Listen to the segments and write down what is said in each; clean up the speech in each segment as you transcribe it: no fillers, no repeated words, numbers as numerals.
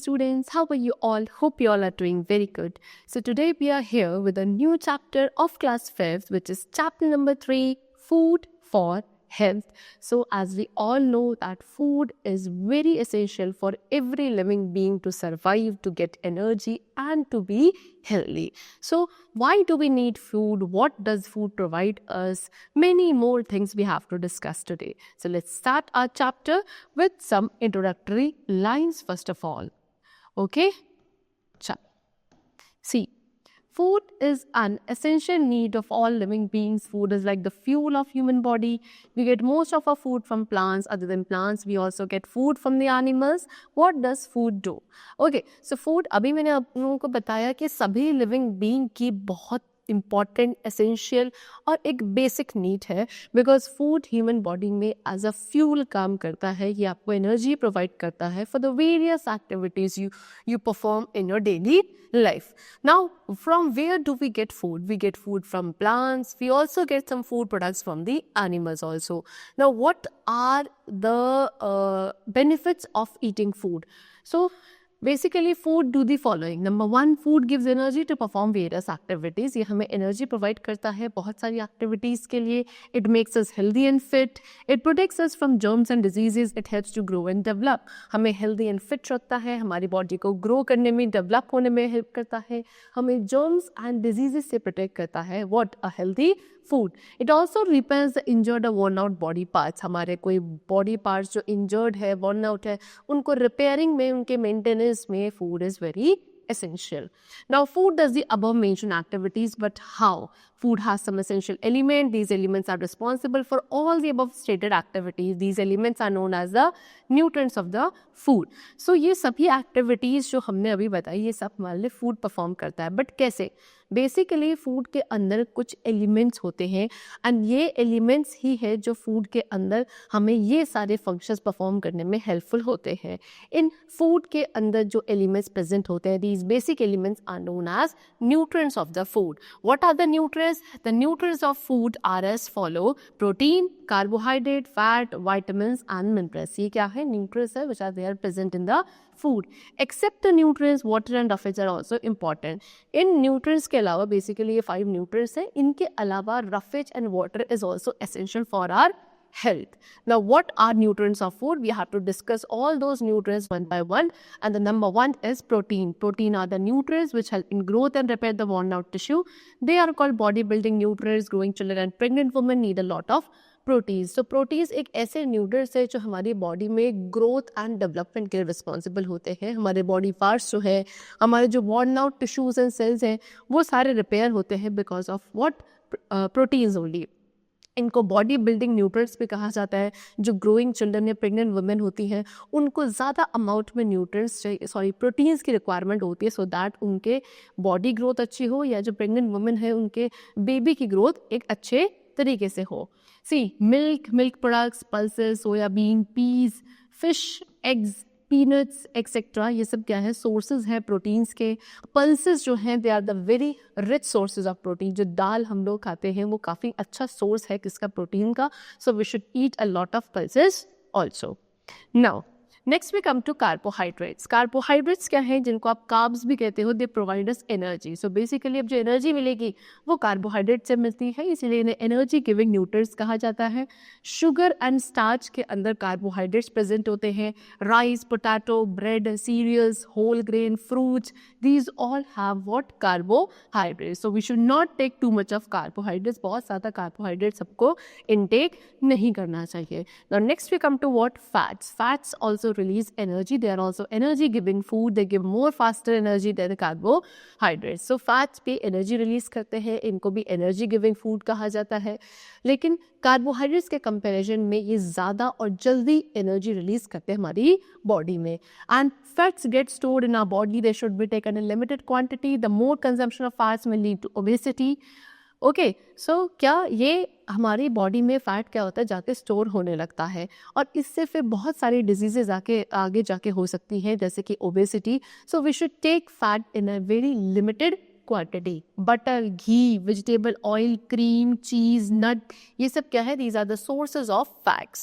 students, how are you all? Hope you all are doing very good. So today we are here with a new chapter of class 5th, which is chapter number 3, Food for Health. So as we all know that food is very essential for every living being to survive, to get energy and to be healthy. So why do we need food? What does food provide us? Many more things we have to discuss today. So let's start our chapter with some introductory lines first of all. Okay? See, food is an essential need of all living beings. Food is like the fuel of human body. We get most of our food from plants. Other than plants, we also get food from the animals. What does food do? Okay, so food, अभी मैंने आप लोगों को बताया कि सभी living being की बहुत इम्पॉर्टेंट एसेंशियल और एक बेसिक नीड है बिकॉज फूड ह्यूमन बॉडी में एज अ फ्यूल काम करता है. ये आपको एनर्जी प्रोवाइड करता है for the various activities you perform in your daily life. Now, from where do we get food? We get food from plants. We also get some food products from the animals also. Now, what are the benefits of eating food? So, basically food do the following. Number 1, food gives energy to perform various activities. ये हमें energy provide करता है बहुत सारी activities के लिए. It makes us healthy and fit. It protects us from germs and diseases. It helps to grow and develop. हमें healthy and fit रखता है, हमारी body को grow करने में, develop होने में help करता है, हमें germs and diseases से protect करता है. What? A healthy food. It also repairs the injured or worn out body parts. हमारे कोई body parts जो injured है, worn out है, उनको repairing में, उनके maintenance में food is very essential. Now, food does the above mentioned activities, but how? Food has some essential element. These elements are responsible for all the above stated activities. These elements are known as the nutrients of the food. So, ये सभी activities जो हमने अभी बताई, ये सब हमारे लिए food perform करता है. But कैसे? बेसिकली फूड के अंदर कुछ एलिमेंट्स होते हैं एंड ये एलिमेंट्स ही है जो फूड के अंदर हमें ये सारे फंक्शंस परफॉर्म करने में हेल्पफुल होते हैं. इन फूड के अंदर जो एलिमेंट्स प्रेजेंट होते हैं, these basic elements are known as nutrients of the food. What are the nutrients? The nutrients of food are as follow: protein, carbohydrate, fat, vitamins and minerals. ये क्या है? न्यूट्रिएंट्स है which are there present in the food. Except the nutrients, water and roughage are also important. In nutrients के अलावा basically ये 5 nutrients हैं. इनके अलावा roughage and water is also essential for our health. Now, what are nutrients of food? We have to discuss all those nutrients one by one. And the number 1 is protein. Protein are the nutrients which help in growth and repair the worn out tissue. They are called bodybuilding nutrients. Growing children and pregnant women need a lot of proteins. तो proteins एक ऐसे nutrients है जो हमारी body में growth and development के लिए responsible होते हैं. हमारे बॉडी पार्ट्स जो है, हमारे जो worn out tissues and cells हैं, वो सारे रिपेयर होते हैं because of what? Proteins only. इनको बॉडी बिल्डिंग न्यूट्रिएंट्स भी कहा जाता है. जो ग्रोइंग चिल्ड्रन या प्रेग्नेंट वुमेन होती हैं, उनको ज़्यादा अमाउंट में न्यूट्रिएंट्स चाहिए, प्रोटीन्स की रिक्वायरमेंट होती है सो दैट उनके बॉडी ग्रोथ अच्छी हो, या जो प्रेग्नेंट वुमेन है उनके बेबी की ग्रोथ एक अच्छे तरीके से हो. See, milk products, pulses, soya bean, peas, fish, eggs, peanuts, etc. ये सब क्या है? सोर्सेज है प्रोटीन्स के. पल्सेस जो हैं, they are the very rich sources of protein. जो दाल हम लोग खाते हैं वो काफ़ी अच्छा सोर्स है किसका? प्रोटीन का. So we should eat a lot of pulses also. Now next we come to carbohydrates. Carbohydrates क्या है? जिनको आप कार्ब्स भी कहते हो. They provide us energy. So basically अब जो एनर्जी मिलेगी वो कार्बोहाइड्रेट से मिलती है, इसीलिए इन्हें एनर्जी गिविंग न्यूट्रिएंट्स कहा जाता है. शुगर एंड स्टार्च के अंदर कार्बोहाइड्रेट्स प्रेजेंट होते हैं. Rice, potato, bread, cereals, whole grain, fruits, these all have what? Carbohydrates. So we should not take too much of carbohydrates. बहुत ज़्यादा कार्बोहाइड्रेट सबको इनटेक नहीं करना चाहिए. Now next we come to what? Fats. Fats also release energy. They are also energy giving food. They give more faster energy than the carbohydrates. So fats भी energy release करते हैं, इनको भी energy giving food कहा जाता है. लेकिन carbohydrates के कंपैरिजन में ये ज़्यादा और जल्दी एनर्जी रिलीज करते हैं हमारी बॉडी में. And fats get stored in our body. They should be taken in limited quantity. The more consumption of fats may lead to obesity. Okay, so क्या ये हमारी बॉडी में फ़ैट क्या होता है? जाके स्टोर होने लगता है और इससे फिर बहुत सारी डिजीजेज आगे जाके हो सकती हैं, जैसे कि obesity. So we should take fat in a very limited quantity. Butter, ghee, vegetable oil, cream, cheese, nut, ये सब क्या है? These are the sources of fats.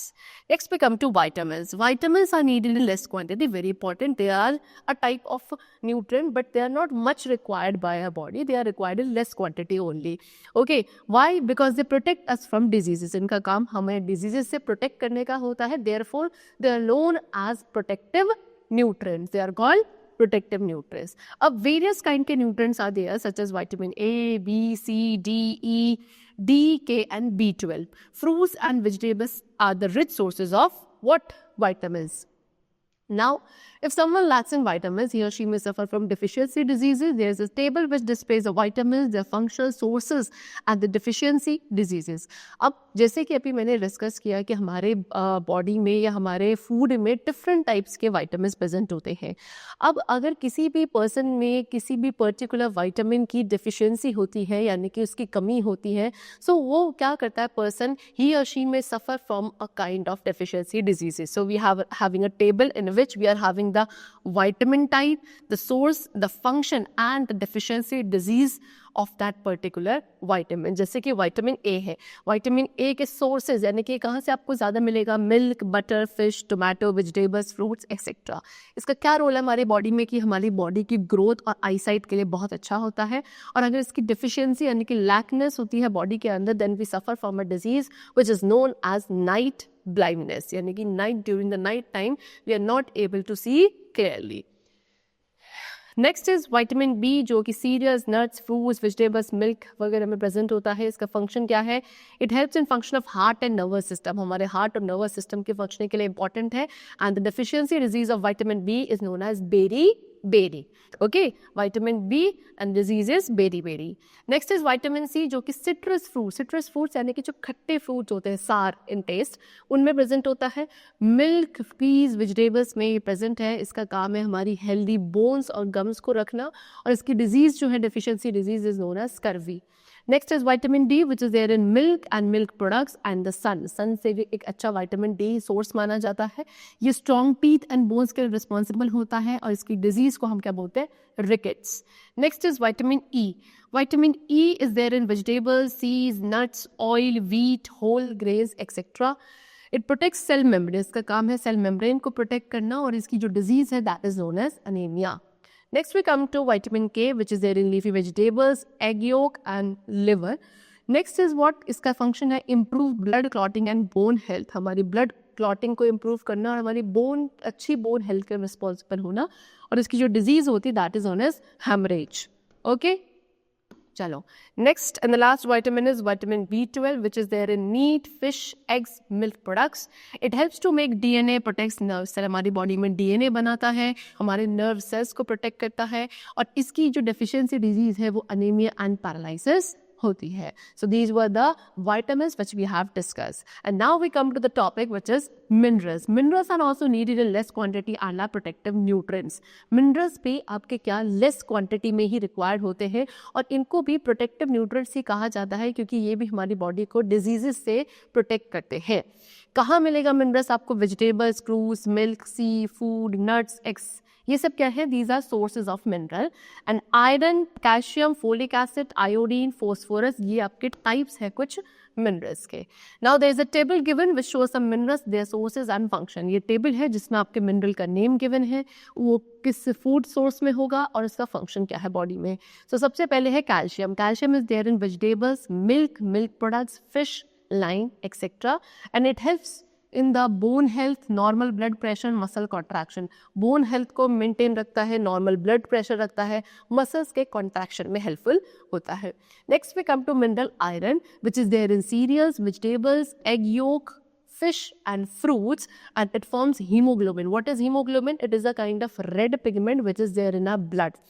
Next we come to vitamins. Vitamins are needed in less quantity, very important. They are a type of nutrient, but they are not much required by our body. They are required in less quantity only. Okay, why? Because they protect us from diseases. इनका काम हमें diseases से protect करने का होता है. Therefore, they are known as protective nutrients. They are called protective nutrients. Various kind के nutrients are there, such as vitamin A, B, C, D, E, D, K and B12. Fruits and vegetables are the rich sources of what? Vitamins. Now, if someone lacks in vitamins, he or she may suffer from deficiency diseases. There is a table which displays the vitamins, their functional sources and the deficiency diseases. अब जैसे कि अभी मैंने discuss किया कि हमारे body में या हमारे फूड में डिफरेंट टाइप्स के विटामिन्स प्रेजेंट होते हैं. अब अगर किसी भी पर्सन में किसी भी पर्टिकुलर विटामिन की डिफिशियंसी होती है, यानी कि उसकी कमी होती है, सो वो क्या करता है पर्सन, ही और शी में सफ़र from a kind of deficiency diseases. So we have having a table in which we are having the vitamin type, the source, the function and the deficiency disease of that particular vitamin. जैसे कि vitamin A है, vitamin A के sources यानी कि कहाँ से आपको ज़्यादा मिलेगा? Milk, butter, fish, tomato, vegetables, fruits etcetera. इसका क्या रोल है हमारी बॉडी में कि हमारी बॉडी की ग्रोथ और आईसाइट के लिए बहुत अच्छा होता है. और अगर इसकी डिफिशियंसी यानी कि लैकनेस होती है बॉडी के अंदर, then we suffer from a disease which is known as night blindness. यानी कि night, during the night time we are not able to see clearly. Next is vitamin B, जो कि cereals, nuts, fruits, vegetables, milk वगैरह में present होता है. इसका function क्या है? It helps in function of heart and nervous system. हमारे हार्ट और नर्वस सिस्टम के फंक्शन के लिए इंपॉर्टेंट है. And the deficiency disease of vitamin B is known as beriberi. Okay, vitamin B and disease is beriberi. Next is vitamin C, जो कि citrus fruits यानी कि जो खट्टे फ्रूट्स होते हैं, सार इन टेस्ट, उनमें प्रेजेंट होता है. मिल्क, पीज, वेजिटेबल्स में ये प्रेजेंट है. इसका काम है हमारी हेल्दी बोन्स और गम्स को रखना. और इसकी डिजीज जो है, deficiency disease is known as scurvy. Next is vitamin D which is there in milk and milk products and the sun से भी एक अच्छा विटामिन डी सोर्स माना जाता है. ये स्ट्रॉन्ग टीथ एंड बोन्स के लिए रिस्पॉन्सिबल होता है और इसकी डिजीज को हम क्या बोलते हैं? Rickets. Next is vitamin E. Vitamin E is there in vegetables, seeds, nuts, oil, wheat, whole grains etcetera. It protects cell membrane. इसका काम है सेल मेम्ब्रेन को प्रोटेक्ट करना. और इसकी जो डिजीज है that is known as anaemia. Next we come to vitamin K, which is there in leafy vegetables, egg yolk and liver. Next is what? इसका function है improve blood clotting and bone health. हमारी blood clotting को improve करना और हमारी अच्छी bone health के responsible होना. और इसकी जो disease होती है that is known as hemorrhage. Okay? चलो, next and the last vitamin is vitamin B12, which is there in meat, fish, eggs, milk products. It helps to make DNA, protects nerve cell. हमारी body में DNA बनाता है, हमारे nerve cells को protect करता है. और इसकी जो डेफिशिएंसी डिजीज है वो अनीमिया एंड पैरालिसिस होती है. So these were the vitamins which we have discussed. And now we come to the topic which is minerals. Minerals are also needed in less quantity and are protective nutrients. Minerals भी आपके क्या less quantity में ही required होते हैं और इनको भी protective nutrients ही कहा जाता है क्योंकि ये भी हमारी बॉडी को diseases से protect करते हैं. कहाँ मिलेगा मिनरल्स आपको? Vegetables, fruits, milk, sea food, nuts, eggs, ये सब क्या है? These are sources of mineral. And iron, calcium, folic acid, iodine, phosphorus, ये आपके टाइप्स है कुछ मिनरल्स के. Now there is a table given which shows some minerals, their sources and function. ये टेबल है जिसमें आपके मिनरल का नेम गिवन है, वो किस फूड सोर्स में होगा और इसका फंक्शन क्या है बॉडी में. सो सबसे पहले है calcium. Calcium is there in vegetables, milk, milk products, fish, lime, etc. And it helps in the bone health, normal blood pressure, muscle contraction. Bone health को maintain रखता है, normal blood pressure रखता है, muscles के contraction में helpful होता है. Next we come to mineral iron, which is there in cereals, vegetables, egg yolk, fish and fruits, and it forms hemoglobin. What is hemoglobin? It is a kind of red pigment which is there in our blood.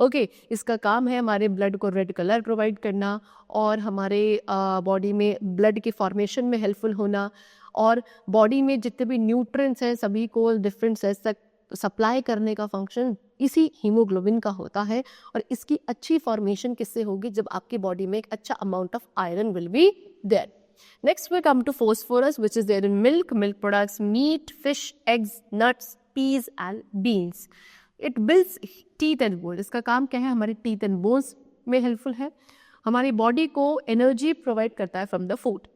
Okay, इसका काम है हमारे blood को red colour provide करना और हमारे body में blood के फॉर्मेशन में हेल्पफुल होना और बॉडी में जितने भी न्यूट्रिएंट्स हैं सभी को डिफरेंट सेल्स तक सप्लाई करने का फंक्शन इसी हीमोग्लोबिन का होता है. और इसकी अच्छी फॉर्मेशन किससे होगी? जब आपकी बॉडी में एक अच्छा amount of iron will be there. Next we come to phosphorus, which is there in milk, milk products, meat, fish, eggs, nuts, peas and beans. It builds teeth and bones. इसका काम क्या है? हमारे teeth and bones में helpful है, हमारी body को energy provide करता है from the food.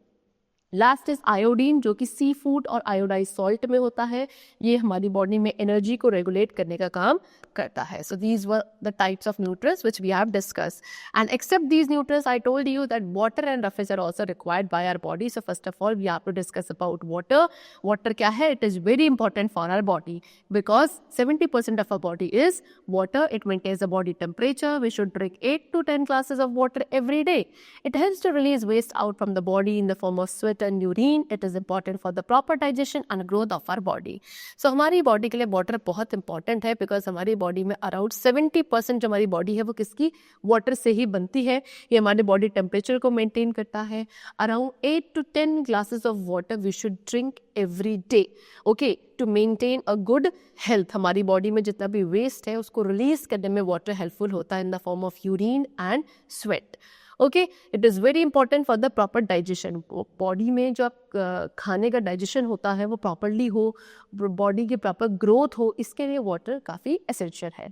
Last is iodine, जो कि सी फूड और आयोडाइज सॉल्ट में होता है, ये हमारी बॉडी में एनर्जी को रेगुलेट करने का काम करता है। So these were the types of nutrients which we have discuss, and except these nutrients I told you that water and roughage are also required by our body. So first of all we have to discuss about water. Water क्या है? It is very important for our body because 70% of our body is water. It maintains the body temperature. We should drink 8 to 10 glasses of water every day. It helps to release waste out from the body in the form of sweat and urine. It is important for the proper digestion and growth of our body. So हमारी body के लिए water बहुत important है because हमारी body में around 70% जो हमारी body है वो किसकी? वाटर से ही बनती है। ये हमारे बॉडी टेम्परेचर को मेंटेन करता है। Around 8 to 10 glasses of water we should drink every day, okay, to maintain a good health. हमारी बॉडी में जितना भी वेस्ट है उसको रिलीज करने में वाटर हेल्पफुल होता है in the form of urine and sweat. Okay, it is very important for the proper digestion. Body में जो आप खाने का डाइजेशन होता है वो प्रॉपरली हो, बॉडी की प्रॉपर ग्रोथ हो, इसके लिए वाटर काफ़ी एसेंशियल है।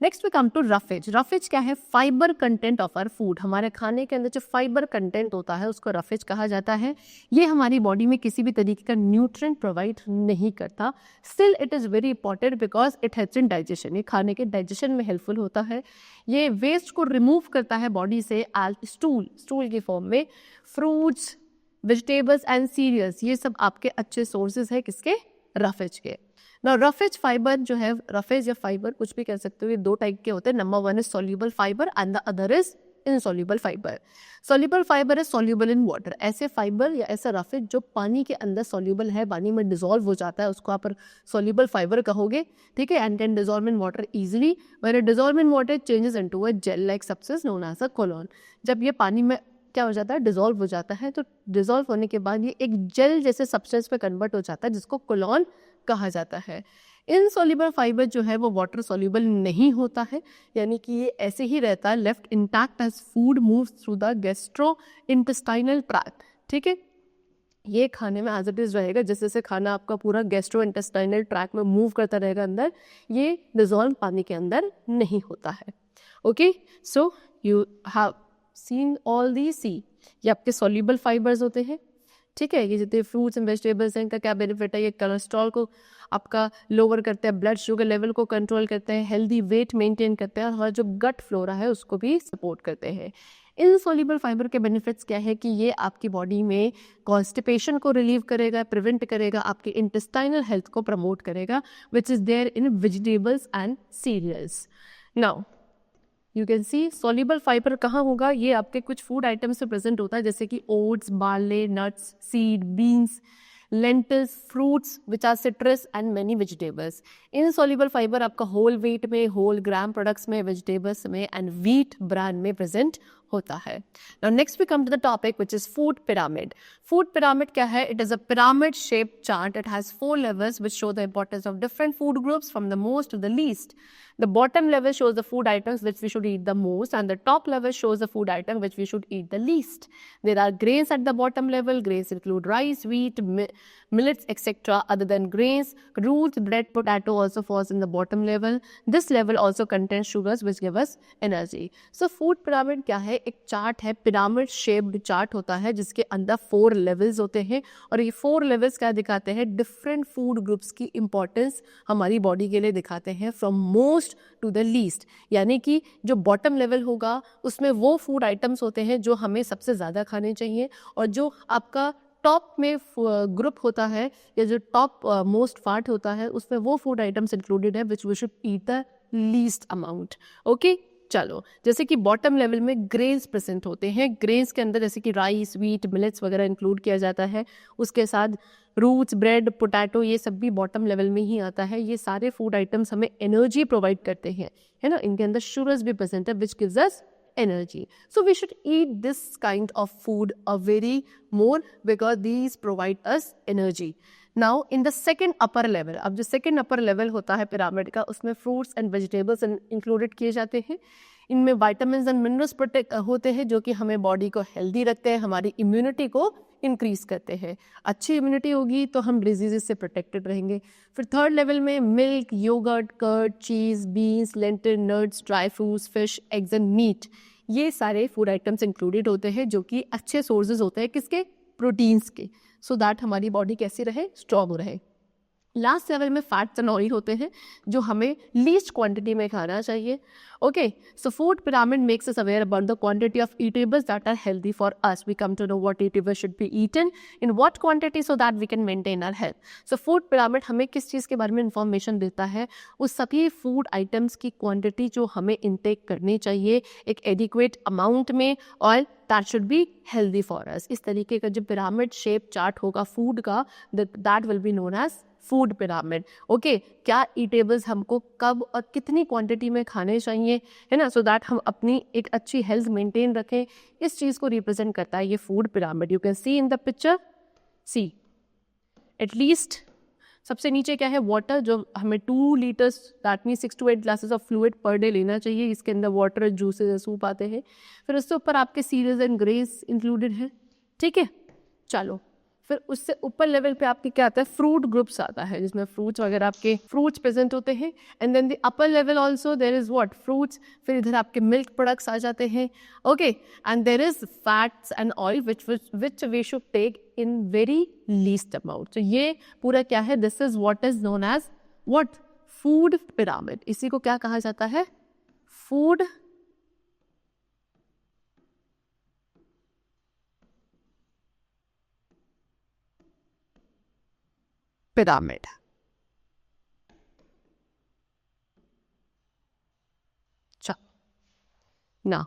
Next we come to roughage. Roughage क्या है? Fibre content of our food. हमारे खाने के अंदर जो फाइबर कंटेंट होता है उसको रफेज कहा जाता है। ये हमारी बॉडी में किसी भी तरीके का न्यूट्रिएंट प्रोवाइड नहीं करता, still it is very important because it helps in digestion. ये खाने के डाइजेशन में हेल्पफुल होता है। ये वेस्ट को रिमूव करता है बॉडी से एज स्टूल की फॉर्म में। फ्रूट्स, वेजिटेबल्स एंड सीरियल्स, ये सब आपके अच्छे सोर्सेज है किसके? रफेज के। ना रफेज फाइबर जो है, रफेज या फाइबर कुछ भी कह सकते हो, ये दो टाइप के होते हैं। Number one is soluble fibre and the other is insoluble fibre. Soluble fibre is soluble in water. ऐसे फाइबर या ऐसा रफेज जो पानी के अंदर सॉल्यूबल है, पानी में डिजोल्व हो जाता है, उसको आप सॉल्यूबल फाइबर कहोगे, ठीक है, and can dissolve in water easily. When it dissolve in water changes into a gel like substance known as a colon. जब ये पानी में क्या हो जाता है? डिजोल्व हो जाता है। तो डिजोल्व होने के बाद ये एक जेल जैसे सब्सटेंस पे कन्वर्ट हो जाता है जिसको कोलोन कहा जाता है। इनसॉल्युबल फाइबर जो है वो वाटर सॉल्युबल नहीं होता है, यानी कि ये ऐसे ही रहता है left intact as food moves through the gastrointestinal tract. ठीक है, ये खाने में एज इट इज रहेगा, जैसे जैसे खाना आपका पूरा गैस्ट्रो इंटेस्टाइनल ट्रैक में मूव करता रहेगा अंदर, ये डिजोल्व पानी के अंदर नहीं होता है। Okay, so you have seen all the C, ये आपके सॉल्युबल फाइबर्स होते हैं। ठीक है, ये जितने फ्रूट्स एंड वेजिटेबल्स हैं इनका क्या बेनिफिट है? ये कोलेस्ट्रॉल को आपका लोअर करते हैं, ब्लड शुगर लेवल को कंट्रोल करते हैं, हेल्दी वेट मेंटेन करते हैं, और हमारा जो गट फ्लोरा है उसको भी सपोर्ट करते हैं। इनसॉल्युबल फाइबर के बेनिफिट्स क्या है कि ये आपकी बॉडी में कॉन्स्टिपेशन को रिलीव करेगा, प्रिवेंट करेगा, आपके इंटेस्टाइनल हेल्थ को प्रमोट करेगा, which is there in vegetables and cereals. Now you can see soluble fibre कहाँ होगा? ये आपके कुछ फूड आइटम्स में प्रेजेंट होता है, जैसे कि oats, barley, nuts, seed, beans, lentils, fruits which are citrus and many vegetables. Insoluble fibre आपका होल व्हीट में, होल ग्राम प्रोडक्ट्स में, वेजिटेबल्स में एंड व्हीट ब्रांड में प्रेजेंट होता है। Now next we come to the topic which is food pyramid. Food pyramid क्या है? It is a pyramid shaped chart. It has 4 levels which show the importance of different food groups from the most to the least. The bottom level shows the food items which we should eat the most, and the top level shows the food item which we should eat the least. There are grains at the bottom level. Grains include rice, wheat, millets, etc. Other than grains, roots, bread, potato also falls in the bottom level. This level also contains sugars which give us energy. So food pyramid क्या है? एक chart है, pyramid shaped chart होता है जिसके अंदर 4 levels होते हैं, और ये 4 लेवल्स क्या दिखाते हैं? डिफरेंट फूड ग्रुप्स की इंपॉर्टेंस हमारी बॉडी के लिए दिखाते हैं, from most to the least. यानी कि जो बॉटम लेवल होगा उसमें वो फूड आइटम्स होते हैं जो हमें सबसे ज़्यादा खाने चाहिए, और जो आपका टॉप में ग्रुप होता है या जो टॉप मोस्ट पार्ट होता है उसमें वो फूड आइटम्स इंक्लूडेड है which we should eat the least amount. Okay, चलो, जैसे कि बॉटम लेवल में ग्रेन्स प्रेजेंट होते हैं। ग्रेन्स के अंदर जैसे कि राइस, व्हीट, मिलेट्स वगैरह इंक्लूड किया जाता है। उसके साथ रूट्स, ब्रेड, पोटैटो, ये सब भी बॉटम लेवल में ही आता है। ये सारे फूड आइटम्स हमें एनर्जी प्रोवाइड करते हैं, है ना। इनके अंदर शुगर्स भी प्रेजेंट है which gives us energy. So we should eat this kind of food a very more because these provide us energy. Now in the second upper level, अब जो second upper level होता है pyramid का, उसमें fruits and vegetables included किए जाते हैं। इनमें vitamins and minerals प्रोटेक्ट होते हैं जो कि हमें बॉडी को हेल्दी रखते हैं, हमारी इम्यूनिटी को इंक्रीज करते हैं। अच्छी इम्यूनिटी होगी तो हम डिजीजेस से प्रोटेक्टेड रहेंगे। फिर थर्ड लेवल में milk, yogurt, curd, cheese, beans, lentil, nuts, dry fruits, fish, eggs and meat, ये सारे फूड आइटम्स इंक्लूडेड होते हैं जो कि अच्छे सोर्सेज होते हैं किसके, प्रोटीन्स के, सो दैट हमारी बॉडी कैसी रहे, स्ट्रॉन्ग रहे। लास्ट लेवल में फैट्स एंड ऑयल होते हैं जो हमें लीस्ट क्वांटिटी में खाना चाहिए। Okay, so food pyramid makes us aware about the quantity of eatables that are healthy for us. We come to know what eatables should be eaten in what quantity so that we can maintain our health. So food pyramid हमें किस चीज़ के बारे में information देता है, उस सभी food items की क्वांटिटी जो हमें इंटेक करनी चाहिए एक एडिक्वेट अमाउंट में, और that should be healthy for us. इस तरीके का जो पिरामिड शेप चार्ट होगा फूड का, that will be known as food pyramid. Okay, क्या ईटेबल्स हमको कब और कितनी क्वांटिटी में खाने चाहिए, है ना, सो दैट हम अपनी एक अच्छी हेल्थ मेंटेन रखें, इस चीज़ को रिप्रेजेंट करता है ये food pyramid. You can see in the picture, see at least सबसे नीचे क्या है, वाटर, जो हमें 2 litres that mean 6 to 8 glasses of fluid per day लेना चाहिए। इसके अंदर वाटर, जूसेस, सूप आते हैं। फिर उससे ऊपर आपके सीरियल्स एंड ग्रेस इंक्लूडेड है, ठीक है। चलो, फिर उससे ऊपर लेवल पे आपके क्या आता है, फ्रूट ग्रुप्स आता है जिसमें फ्रूट्स वगैरह आपके फ्रूट्स प्रेजेंट होते हैं। And then the upper level also there is what, fruits. फिर इधर आपके मिल्क प्रोडक्ट्स आ जाते हैं। Okay, and there is fats and oil which we should take in very least amount. तो ये पूरा क्या है, this is what is known as what, food pyramid. इसी को क्या कहा जाता है, food pyramid. Now,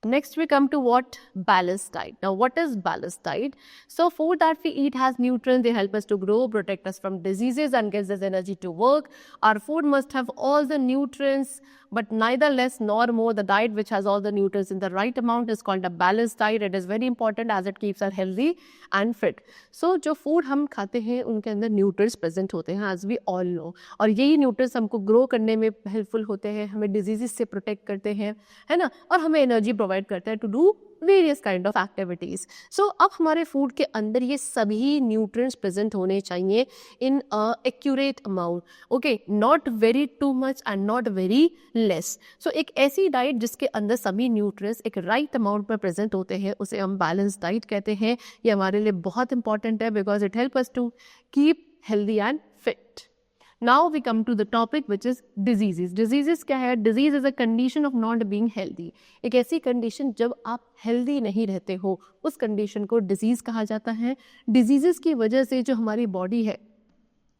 next we come to what, balanced diet. Now, what is balanced diet? So, food that we eat has nutrients, they help us to grow, protect us from diseases and gives us energy to work. Our food must have all the nutrients, but neither less nor more. The diet which has all the nutrients in the right amount is called a balanced diet. It is very important as it keeps us healthy and fit. So, जो food हम खाते हैं उनके अंदर nutrients present होते हैं, as we all know. और यही nutrients हमको grow करने में helpful होते हैं, हमें diseases से protect करते हैं, है ना, और हमें energy प्रोवाइड करता है to do various kind of activities. So अब हमारे फूड के अंदर ये सभी न्यूट्रिएंट्स प्रेजेंट होने चाहिए in accurate amount. Okay, not very too much and not very less. So एक ऐसी डाइट जिसके अंदर सभी न्यूट्रिएंट्स एक राइट अमाउंट में प्रेजेंट होते हैं उसे हम बैलेंस डाइट कहते हैं। ये हमारे लिए बहुत इंपॉर्टेंट है because it help us to keep healthy and fit. Now we come to the topic which is diseases. Diseases क्या है? Disease is a condition of not being healthy. एक ऐसी condition जब आप healthy नहीं रहते हो, उस condition को disease कहा जाता है। Diseases की वजह से जो हमारी body है,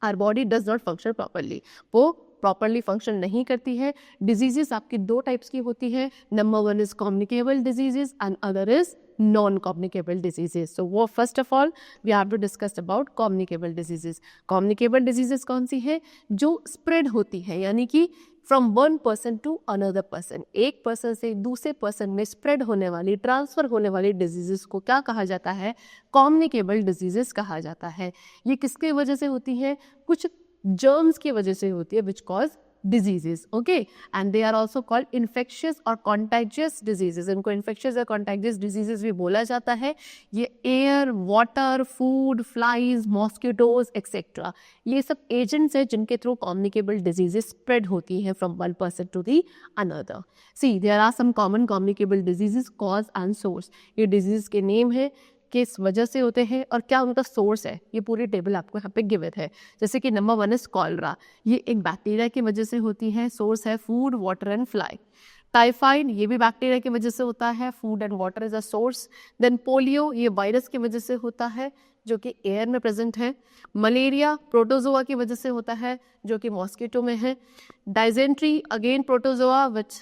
our body does not function properly. वो प्रॉपरली फंक्शन नहीं करती है। डिजीजेस आपकी 2 टाइप्स की होती है। Number 1 is communicable diseases and other is non communicable diseases. So वो first of all we have to discuss about communicable diseases. Communicable diseases कौन सी है? जो स्प्रेड होती है, यानी कि from one person to another person, एक पर्सन से दूसरे पर्सन में स्प्रेड होने वाली, ट्रांसफर होने वाली डिजीजेस को क्या कहा जाता है? कम्युनिकेबल डिजीजेस कहा जाता है। ये किसके वजह से होती है? कुछ जर्म्स की वजह से होती है, which cause diseases. Okay, and they are also called infectious or contagious diseases. इनको infectious or contagious diseases भी बोला जाता है। ये air, water, food, flies, mosquitoes, etc. ये सब agents हैं जिनके थ्रू communicable diseases spread होती हैं from one person to the another. See, there are some common communicable diseases, cause and source. ये diseases के name है, किस वजह से होते हैं और क्या उनका सोर्स है, ये पूरी टेबल आपको यहाँ पे गिवन है। जैसे कि नंबर 1 इज कॉलरा, ये एक बैक्टीरिया की वजह से होती है, सोर्स है food, water and fly. Typhoid, ये भी बैक्टीरिया की वजह से होता है, food and water is a source. Then polio, ये वायरस की वजह से होता है जो कि एयर में प्रेजेंट है। मलेरिया प्रोटोजोआ की वजह से होता है जो कि मॉस्किटो में है। Dysentery again protozoa which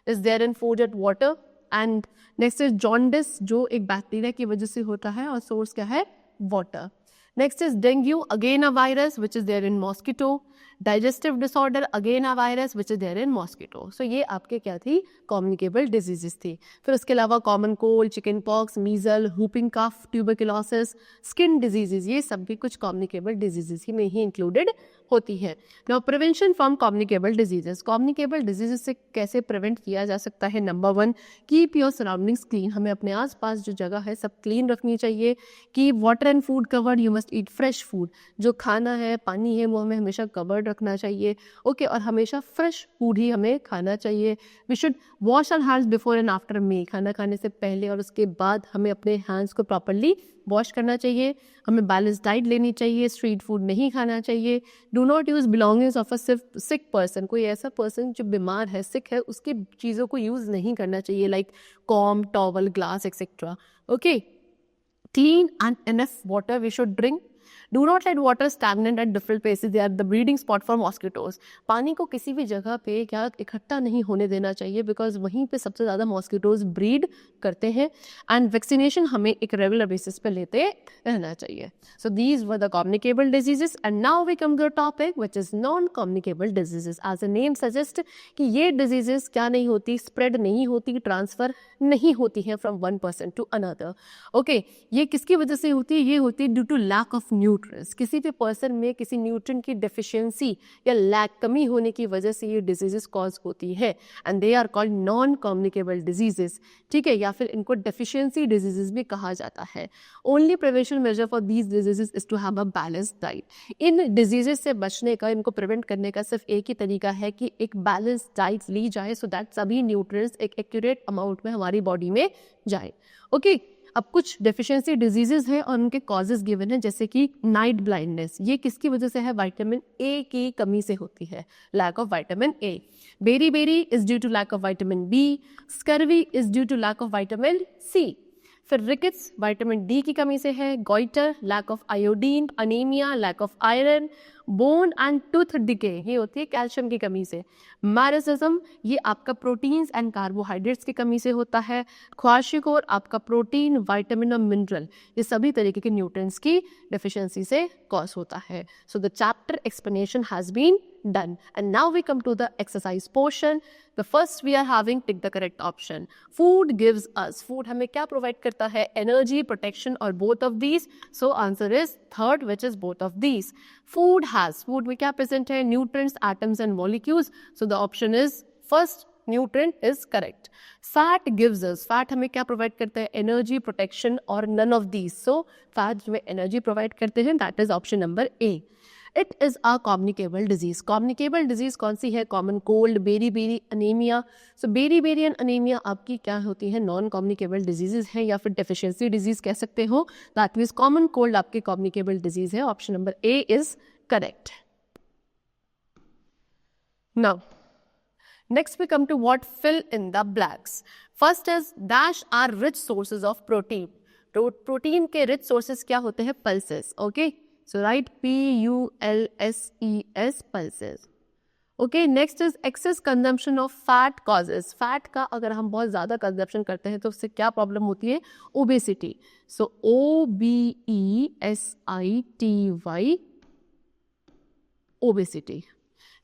is there in food and water. And next is jaundice, जो एक बैक्टीरिया की वजह से होता है और सोर्स क्या है? Water. Next is dengue, again a virus which is there in mosquito. Digestive disorder, again a virus which is there in mosquito. So ये आपके क्या थी? कम्युनिकेबल डिजीजेस थी। फिर उसके अलावा common cold, chickenpox, measle, whooping cough, tuberculosis, skin diseases, ये सब भी कुछ कम्युनिकेबल डिजीजेस ही में ही इंक्लूडेड होती है। Now prevention from communicable diseases, communicable diseases से कैसे प्रिवेंट किया जा सकता है? Number 1, keep your surroundings clean, हमें अपने आसपास जो जगह है सब क्लीन रखनी चाहिए। Keep water and food covered, you must eat fresh food, जो खाना है पानी है वो हमें हमेशा कवर्ड रखना चाहिए। ओके, और हमेशा फ्रेश फूड ही हमें खाना चाहिए। We should wash our hands before and after meal, खाना खाने से पहले और उसके बाद हमें अपने हैंड्स को प्रॉपरली वॉश करना चाहिए। हमें बैलेंस डाइट लेनी चाहिए, स्ट्रीट फूड नहीं खाना चाहिए। Do not use belongings of a sick person, कोई ऐसा पर्सन जो बीमार है, सिक है, उसकी चीज़ों को यूज़ नहीं करना चाहिए, like com, towel, glass etcetera. Okay, clean and enough water we should drink. Do not let water stagnant at different places, they are the breeding spot for mosquitoes. पानी को किसी भी जगह पे क्या इकट्ठा नहीं होने देना चाहिए, बिकॉज वहीं पे सबसे ज़्यादा मॉस्किटोज ब्रीड करते हैं। एंड वैक्सीनेशन हमें एक रेगुलर बेसिस पे लेते रहना चाहिए। So these were the communicable diseases and now we come to topic which is non communicable diseases. As a name suggest कि ये डिजीजेस क्या नहीं होती, स्प्रेड नहीं होती, ट्रांसफ़र नहीं होती हैं from one person to another. Okay, ये किसकी वजह से होती है? ये होती है due to lack of nutrients, किसी भी पर्सन में किसी न्यूट्रिएंट की डेफिशिएंसी या लैक कमी होने की वजह से ये डिजीजेस कॉज होती है and they are called non communicable diseases. ठीक है, या फिर इनको डेफिशिएंसी डिजीजेस भी कहा जाता है। Only prevention measure for these diseases is to have a balance diet. इन डिजीजेस से बचने का, इनको प्रिवेंट करने का सिर्फ एक ही तरीका है कि एक बैलेंस डाइट ली जाए सो दैट सभी न्यूट्रिएंट्स एक एक्यूरेट अमाउंट में हमारी बॉडी में जाए। ओके, अब कुछ डेफिशिएंसी डिजीजेस हैं और उनके कॉजेज गिवन है, जैसे कि नाइट ब्लाइंडनेस, ये किसकी वजह से है? विटामिन ए की कमी से होती है, lack of vitamin A. Beri beri is due to lack of vitamin B. Scurvy is due to lack of vitamin C. फिर रिकेट्स विटामिन डी की कमी से है। Goitre lack of iodine. Anaemia lack of iron. Bone and tooth decay ये होती है calcium की कमी से। मैरिसिज्म ये आपका प्रोटीन्स एंड कार्बोहाइड्रेट्स की कमी से होता है। ख्वाशिकोर आपका प्रोटीन, विटामिन और मिनरल, ये सभी तरीके के न्यूट्रिएंट्स की डेफिशिएंसी से कॉज होता है। So the chapter explanation has been done and now we come to the exercise portion. The first we are having tick the correct option. Food gives us, food हमें क्या provide करता है? Energy, protection और both of these. So answer is third, which is both of these. Food has, food में क्या present है? Nutrients, atoms and molecules. So the option is first nutrient is correct. Fat gives us, fat हमें क्या provide करता है? Energy, protection और none of these. So fat जो energy provide करते हैं, that is option number A. It is a communicable disease. Communicable disease कौन सी है? Common cold, beri beri, anaemia. So beri beri and anaemia आपकी क्या होती है? नॉन कम्युनिकेबल डिजीजेज हैं, या फिर डेफिशिएंसी डिजीज कह सकते हो। दैट मीन्स कॉमन कोल्ड आपकी कम्युनिकेबल डिजीज है। Option number A is correct. Now next we come to what fill in the blanks. First is dash are rich sources of protein. Protein के rich sources क्या होते हैं? Pulses. Okay, so write PULSES, pulses. Okay, next is excess consumption of fat causes. Fat का अगर हम बहुत ज़्यादा consumption करते हैं तो उससे क्या problem होती है? Obesity. So OBESITY, obesity.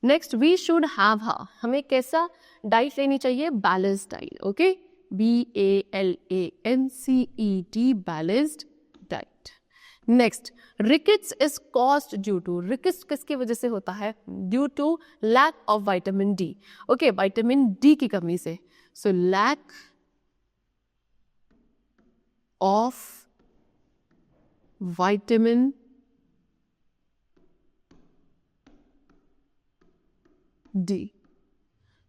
Next we should have हमें कैसा डाइट लेनी चाहिए? Balanced diet. Okay, BALANCET, balanced diet. Next rickets is caused due to, rickets किसकी वजह से होता है? Due to lack of vitamin D. Okay, vitamin D की कमी से। So lack of vitamin D.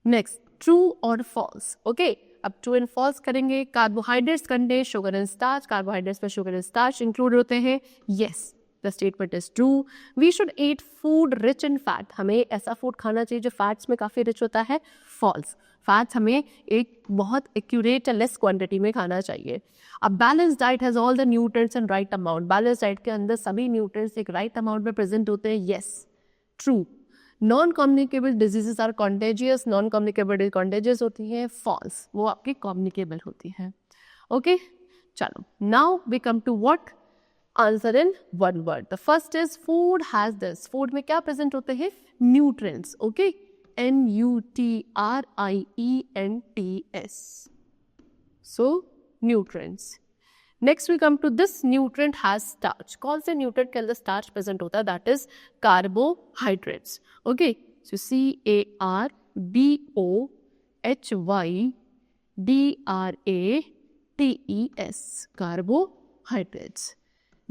Next true और फॉल्स। ओके, अब ट्रू एंड फॉल्स करेंगे। Carbohydrates contain sugar and starch, carbohydrates में शुगर एंड स्टार्च इंक्लूड होते हैं। Yes, the statement is true. We should eat food rich in fat, हमें ऐसा food खाना चाहिए जो फैट्स में काफ़ी रिच होता है। फॉल्स, फैट्स हमें एक बहुत एक्यूरेट या लेस क्वांटिटी में खाना चाहिए। अब balance diet has all the nutrients in right amount, balance diet के अंदर सभी न्यूट्रिएंट्स एक राइट अमाउंट में प्रेजेंट होते हैं। Yes, true. Non communicable diseases are contagious, non communicable contagious होती हैं। फॉल्स, वो आपकी कम्युनिकेबल होती है। ओके, चलो now we come to what answer in one word. The first is food has this, food में क्या प्रेजेंट होते हैं? Nutrients. Okay, NUTRIENTS, so nutrients. Next we come to this nutrient has starch. कौन से nutrient के अंदर starch present होता है? That is carbohydrates. Okay, so CARBOHYDRATES, carbohydrates.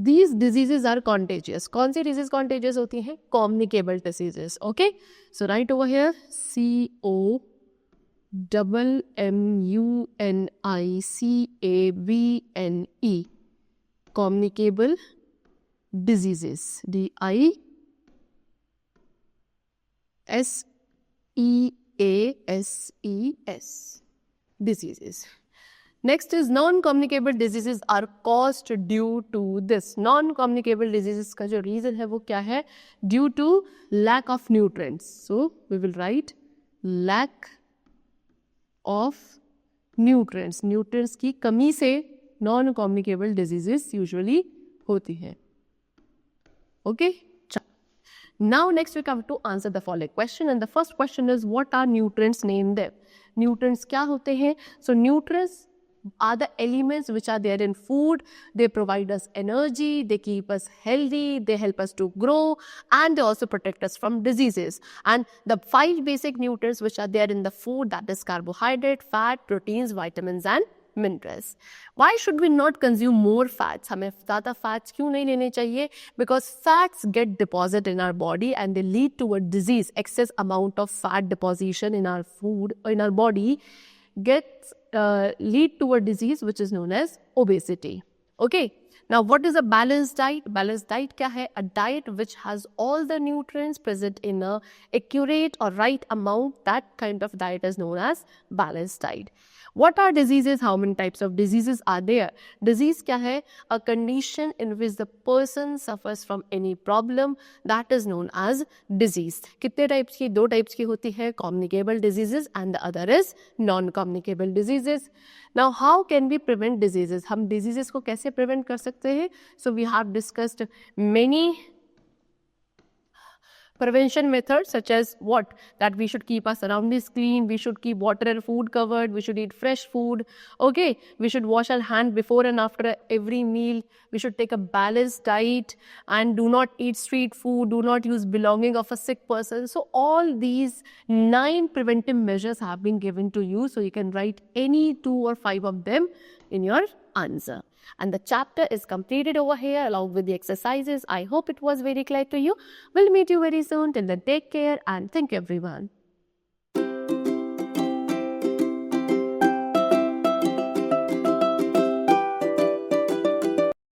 These diseases are contagious. कौन सी disease contagious होती हैं? Communicable diseases. Okay, so write over here COMMUNICABLE, communicable diseases. DISEASES, diseases. Next is non-communicable diseases are caused due to this. Non-communicable diseases का जो reason है वो क्या है? Due to lack of nutrients. So we will write lack of nutrients. Nutrients की कमी से non-communicable diseases usually होती हैं. Okay? Now next we come to answer the following question, and the first question is what are nutrients? Name them. Nutrients क्या होते हैं? So nutrients are the elements which are there in food. They provide us energy, they keep us healthy, they help us to grow, and they also protect us from diseases. And the 5 basic nutrients which are there in the food, that is carbohydrate, fat, proteins, vitamins and minerals. Why should we not consume more fats? हमें ज़्यादा fats क्यों नहीं लेने चाहिए? Because fats get deposited in our body and they lead to a disease. Excess amount of fat deposition in our food or in our body gets lead to a disease which is known as obesity. Okay. Now, what is a balanced diet? Balanced diet क्या है? A diet which has all the nutrients present in a accurate or right amount. That kind of diet is known as balanced diet. What are diseases? How many types of diseases are there? Disease क्या है? A condition in which the person suffers from any problem, that is known as disease. कितने types की? 2 types की होती है, communicable diseases and the other is non-communicable diseases. Now, how can we prevent diseases? हम diseases को कैसे prevent कर सकते हैं? So we have discussed many prevention methods, such as what? That we should keep our surroundings clean, we should keep water and food covered, we should eat fresh food, okay? We should wash our hands before and after every meal, we should take a balanced diet and do not eat street food, do not use belonging of a sick person. So all these 9 preventive measures have been given to you, so you can write any 2 or 5 of them in your answer. And the chapter is completed over here along with the exercises. I hope it was very clear to you. We'll meet you very soon. Till then, take care and thank you everyone.